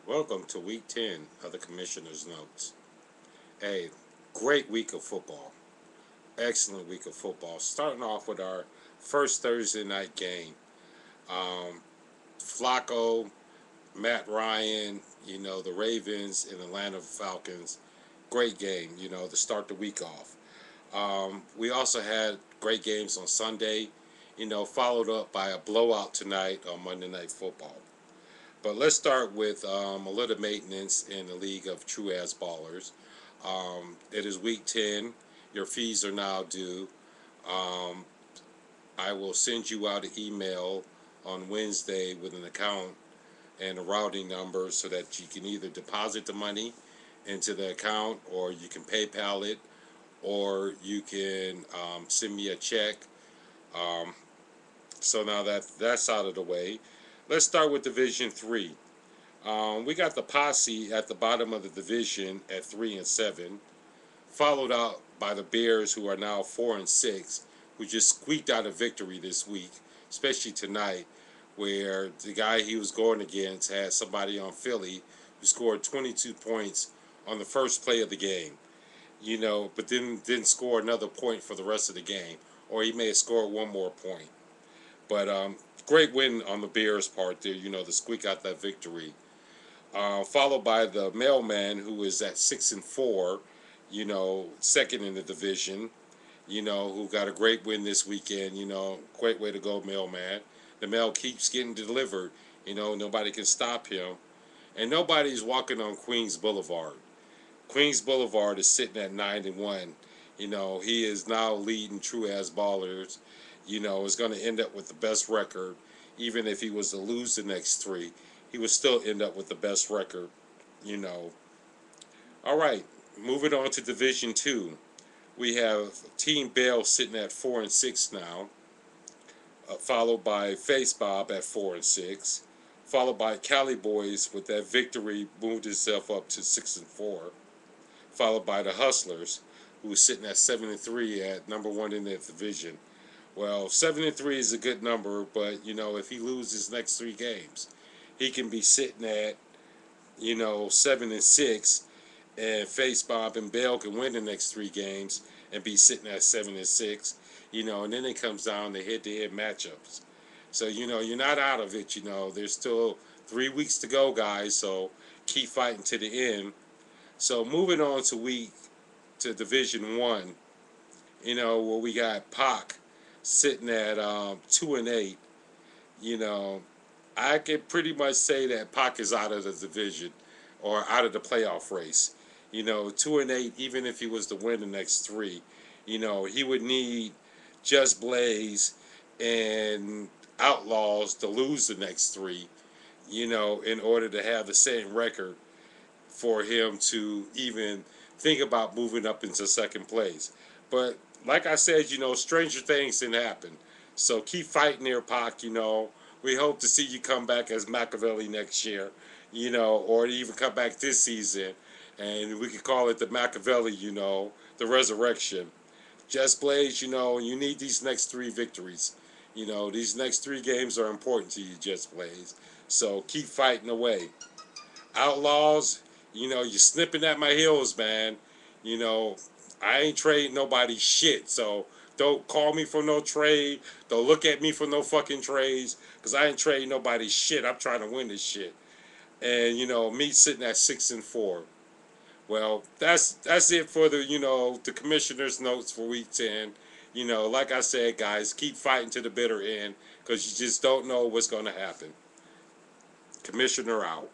Welcome to week 10 of the Commissioner's Notes. A great week of football. Excellent week of football. Starting off with our first Thursday night game. Um, Flacco, Matt Ryan, the Ravens and Atlanta Falcons. Great game, to start the week off. We also had great games on Sunday, followed up by a blowout tonight on Monday Night Football. But let's start with a little maintenance in the league of true ass ballers. It is week 10. Your fees are now due. Um, I will send you out an email on Wednesday with an account and a routing number so that you can either deposit the money into the account, or you can PayPal it, or you can send me a check. Um, so now that that's out of the way, let's start with Division 3. We got the Posse at the bottom of the division at 3-7, followed out by the Bears, who are now 4-6, who just squeaked out a victory this week, especially tonight, where the guy he was going against had somebody on Philly who scored 22 points on the first play of the game, but then didn't score another point for the rest of the game, or he may have scored one more point. But great win on the Bears' part there, to squeak out that victory. Followed by the Mailman, who is at 6-4, second in the division, who got a great win this weekend. Great way to go, Mailman. The mail keeps getting delivered. Nobody can stop him, and nobody's walking on Queens Boulevard. Queens Boulevard is sitting at 9-1. He is now leading true ass ballers. Is going to end up with the best record. Even if he was to lose the next three, he would still end up with the best record. All right, moving on to Division 2. We have Team Bell sitting at 4-6 now, followed by Face Bob at 4-6, followed by Cali Boys with that victory moved itself up to 6-4, followed by the Hustlers, who is sitting at 7-3 at number one in that division. Well, 7-3 is a good number, but if he loses his next three games, he can be sitting at 7-6, and Face Bob and Bell can win the next three games and be sitting at 7-6. And then it comes down to head-to-head matchups. So you're not out of it. There's still 3 weeks to go, guys. So keep fighting to the end. So moving on to Division 1, where we got Pac sitting at 2-8. I can pretty much say that Pac is out of the division or out of the playoff race. 2-8, even if he was to win the next three, he would need Just Blaze and Outlaws to lose the next three, in order to have the same record for him to even think about moving up into second place. But like I said, stranger things can happen. So keep fighting there, Pac. We hope to see you come back as Machiavelli next year, or even come back this season. And we could call it the Machiavelli, the resurrection. Just Blaze, you need these next three victories. These next three games are important to you, Just Blaze. So keep fighting away. Outlaws, you're snipping at my heels, man. I ain't trading nobody's shit, so don't call me for no trade. Don't look at me for no fucking trades, because I ain't trading nobody's shit. I'm trying to win this shit. And, me sitting at 6-4. Well, that's it for the commissioner's notes for week 10. Like I said, guys, keep fighting to the bitter end, because you just don't know what's going to happen. Commissioner out.